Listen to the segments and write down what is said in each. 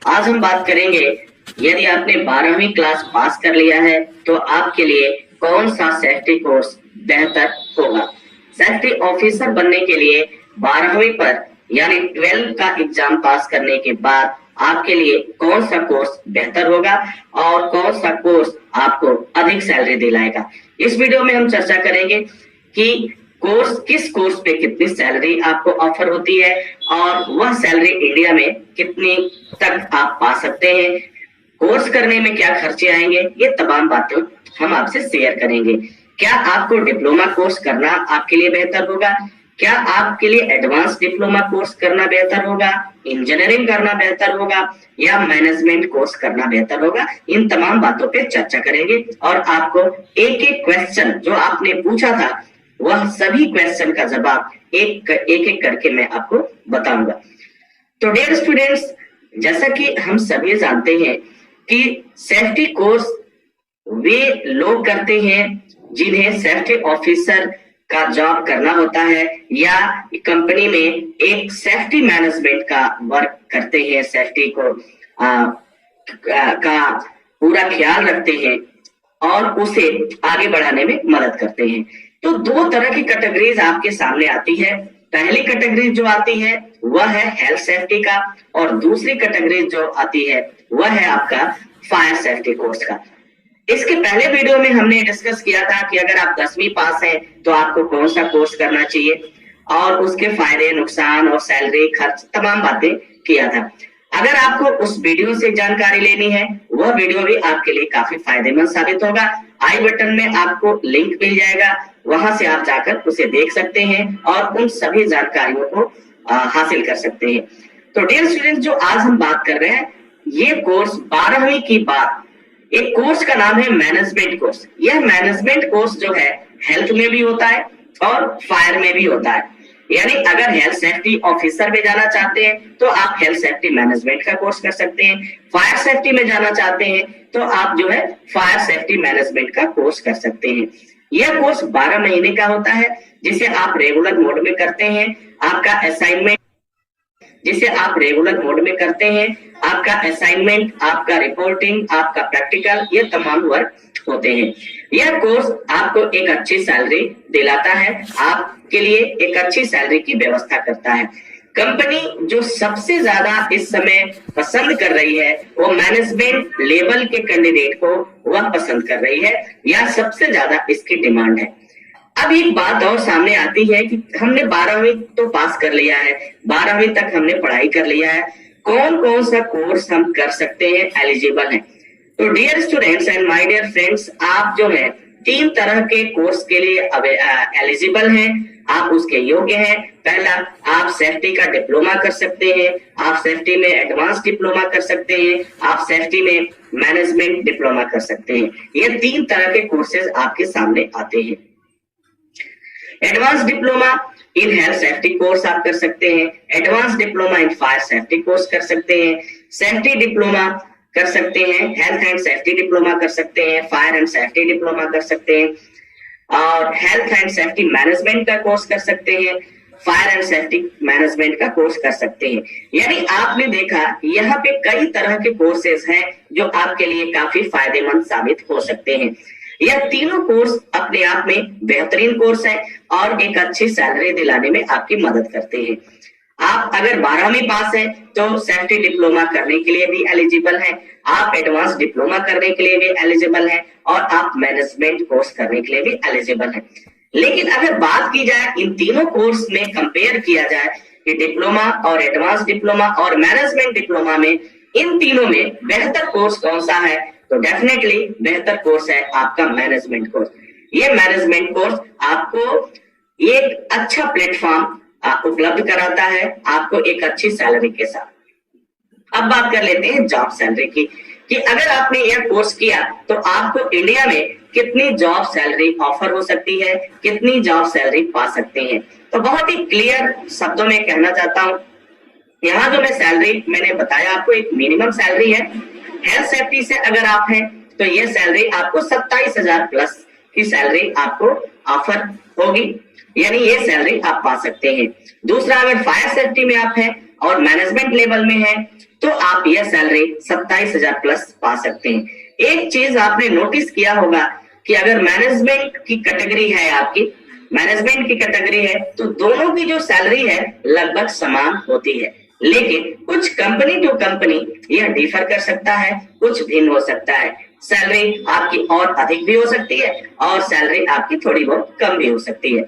आज हम बात करेंगे, यदि आपने 12वीं क्लास पास कर लिया है तो आपके लिए कौन सा सेफ्टी कोर्स बेहतर होगा। सेफ्टी ऑफिसर बनने के लिए 12वीं पर यानी 12 का एग्जाम पास करने के बाद आपके लिए कौन सा कोर्स बेहतर होगा और कौन सा कोर्स आपको अधिक सैलरी दिलाएगा। इस वीडियो में हम चर्चा करेंगे कि किस कोर्स पे कितनी सैलरी आपको ऑफर होती है और वह सैलरी इंडिया में कितनी तक आप पा सकते हैं, कोर्स करने में क्या खर्चे आएंगे, ये तमाम बातें हम आपसे शेयर करेंगे। क्या आपको डिप्लोमा कोर्स करना आपके लिए बेहतर होगा, क्या आपके लिए एडवांस डिप्लोमा कोर्स करना बेहतर होगा, इंजीनियरिंग करना बेहतर होगा या मैनेजमेंट कोर्स करना बेहतर होगा। इन तमाम बातों पे चर्चा करेंगे और आपको एक एक क्वेश्चन जो आपने पूछा था वह सभी क्वेश्चन का जवाब एक एक करके मैं आपको बताऊंगा। तो डियर स्टूडेंट्स, जैसा कि हम सभी जानते हैं कि सेफ्टी कोर्स वे लोग करते हैं जिन्हें सेफ्टी ऑफिसर का जॉब करना होता है या कंपनी में एक सेफ्टी मैनेजमेंट का वर्क करते हैं, सेफ्टी को का पूरा ख्याल रखते हैं और उसे आगे बढ़ाने में मदद करते हैं। तो दो तरह की कैटेगरीज आपके सामने आती है। पहली कैटेगरी जो आती है वह है हेल्थ सेफ्टी का और दूसरी कैटेगरी जो आती है वह है आपका फायर सेफ्टी कोर्स का। इसके पहले वीडियो में हमने डिस्कस किया था कि अगर आप 10वीं पास हैं तो आपको कौन सा कोर्स करना चाहिए और उसके फायदे, नुकसान और सैलरी, खर्च, तमाम बातें किया था। अगर आपको उस वीडियो से जानकारी लेनी है वह वीडियो भी आपके लिए काफी फायदेमंद साबित होगा। आई बटन में आपको लिंक मिल जाएगा, वहां से आप जाकर उसे देख सकते हैं और उन सभी जानकारियों को हासिल कर सकते हैं। तो डियर स्टूडेंट्स, जो आज हम बात कर रहे हैं ये कोर्स 12वीं की बाद एक कोर्स का नाम है मैनेजमेंट कोर्स। यह मैनेजमेंट कोर्स जो है हेल्थ में भी होता है और फायर में भी होता है। यानी अगर हेल्थ सेफ्टी ऑफिसर में जाना चाहते हैं तो आप हेल्थ सेफ्टी मैनेजमेंट का कोर्स कर सकते हैं, फायर सेफ्टी में जाना चाहते हैं तो आप जो है फायर सेफ्टी मैनेजमेंट का कोर्स कर सकते हैं। यह कोर्स 12 महीने का होता है जिसे आप रेगुलर मोड में करते हैं। आपका असाइनमेंट जिसे आप रेगुलर मोड में करते हैं, आपका असाइनमेंट, आपका रिपोर्टिंग, आपका प्रैक्टिकल, ये तमाम वर्क होते हैं। यह कोर्स आपको एक अच्छी सैलरी दिलाता है, आपके लिए एक अच्छी सैलरी की व्यवस्था करता है। कंपनी जो सबसे ज्यादा इस समय पसंद कर रही है वो मैनेजमेंट लेवल के कैंडिडेट को वह पसंद कर रही है या सबसे ज्यादा इसकी डिमांड है। अब एक बात और सामने आती है कि हमने 12वीं तो पास कर लिया है, 12वीं तक हमने पढ़ाई कर लिया है, कौन कौन सा कोर्स हम कर सकते हैं, एलिजिबल हैं। तो dear students and my dear friends, आप जो है 3 तरह के कोर्स के लिए एलिजिबल हैं, आप उसके योग्य हैं। पहला, आप सेफ्टी का डिप्लोमा कर सकते हैं, आप सेफ्टी में एडवांस डिप्लोमा कर सकते हैं, आप सेफ्टी में मैनेजमेंट डिप्लोमा कर सकते हैं। ये 3 तरह के कोर्सेज आपके सामने आते हैं। Advance diploma in health safety course आप कर सकते हैं, advance diploma in fire safety course कर सकते हैं, सेफ्टी डिप्लोमा कर सकते हैं, हेल्थ एंड सेफ्टी डिप्लोमा कर सकते हैं, फायर एंड सेफ्टी डिप्लोमा कर सकते हैं और हेल्थ एंड सेफ्टी मैनेजमेंट का कोर्स कर सकते हैं, फायर एंड सेफ्टी मैनेजमेंट का कोर्स कर सकते हैं। यानी आपने देखा यहाँ पे कई तरह के कोर्सेज हैं जो आपके लिए काफी फायदेमंद साबित हो सकते हैं। यह तीनों कोर्स अपने आप में बेहतरीन कोर्स है और एक अच्छी सैलरी दिलाने में आपकी मदद करते हैं। आप अगर 12वीं पास है तो सेफ्टी डिप्लोमा करने के लिए भी एलिजिबल है, आप एडवांस डिप्लोमा करने के लिए भी एलिजिबल है और आप मैनेजमेंट कोर्स करने के लिए भी एलिजिबल है। लेकिन अगर बात की जाए इन तीनों कोर्स में कंपेयर किया जाए कि डिप्लोमा और एडवांस डिप्लोमा और मैनेजमेंट डिप्लोमा में इन तीनों में बेहतर कोर्स कौन सा है, तो डेफिनेटली बेहतर कोर्स है आपका मैनेजमेंट कोर्स। ये मैनेजमेंट कोर्स आपको एक अच्छा प्लेटफॉर्म उपलब्ध कराता है, आपको एक अच्छी सैलरी के साथ। अब बात कर लेते हैं जॉब सैलरी की कि अगर आपने यह कोर्स किया तो आपको इंडिया में कितनी जॉब सैलरी ऑफर हो सकती है, कितनी जॉब सैलरी पा सकते हैं। तो बहुत ही क्लियर शब्दों में कहना चाहता हूं, यहाँ जो मैं सैलरी मैंने बताया आपको एक मिनिमम सैलरी है। हेल्थ सेफ्टी से अगर आप हैं तो ये सैलरी आपको 27,000 प्लस की सैलरी आपको ऑफर होगी, यानी ये सैलरी आप पा सकते हैं। दूसरा, अगर फायर सेफ्टी में आप हैं और मैनेजमेंट लेवल में हैं तो आप यह सैलरी 27,000 प्लस पा सकते हैं। एक चीज आपने नोटिस किया होगा कि अगर मैनेजमेंट की कैटेगरी है, आपकी मैनेजमेंट की कैटेगरी है, तो दोनों की जो सैलरी है लगभग समान होती है, लेकिन कुछ कंपनी टू कंपनी यह डिफर कर सकता है, कुछ भिन्न हो सकता है। सैलरी आपकी और अधिक भी हो सकती है और सैलरी आपकी थोड़ी बहुत कम भी हो सकती है।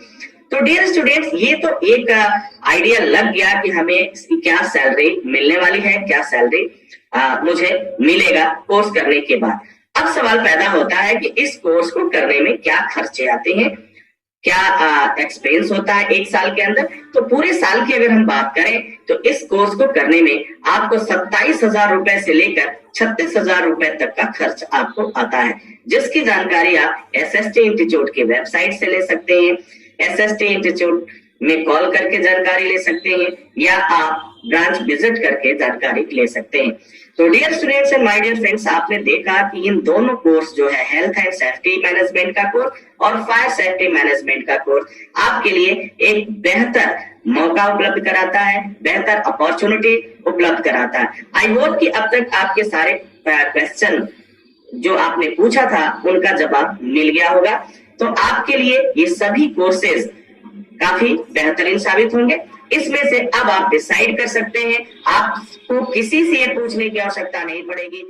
तो डियर स्टूडेंट्स, ये तो एक आइडिया लग गया कि हमें क्या सैलरी मिलने वाली है, क्या सैलरी मुझे मिलेगा कोर्स करने के बाद। अब सवाल पैदा होता है कि इस कोर्स को करने में क्या खर्चे आते हैं, क्या एक्सपेंस होता है एक साल के अंदर। तो पूरे साल की अगर हम बात करें तो इस कोर्स को करने में आपको 27,000 रुपए से लेकर 36,000 रुपए तक का खर्च आपको आता है, जिसकी जानकारी आप एसएसटी इंस्टीट्यूट की वेबसाइट से ले सकते हैं, एसएसटी इंस्टीट्यूट में कॉल करके जानकारी ले सकते हैं, या आप ब्रांच विजिट करके जानकारी ले सकते हैं। तो dear students and my dear friends, आपने देखा कि इन दोनों कोर्स जो है, हेल्थ एंड सेफ्टी मैनेजमेंट का कोर्स और फायर सेफ्टी मैनेजमेंट का कोर्स, आपके लिए एक बेहतर मौका उपलब्ध कराता है, बेहतर अपॉर्चुनिटी उपलब्ध कराता है। आई होप कि अब तक आपके सारे क्वेश्चन जो आपने पूछा था उनका जवाब मिल गया होगा। तो आपके लिए ये सभी कोर्सेज काफी बेहतरीन साबित होंगे। इसमें से अब आप डिसाइड कर सकते हैं, आपको किसी से ये पूछने की आवश्यकता नहीं पड़ेगी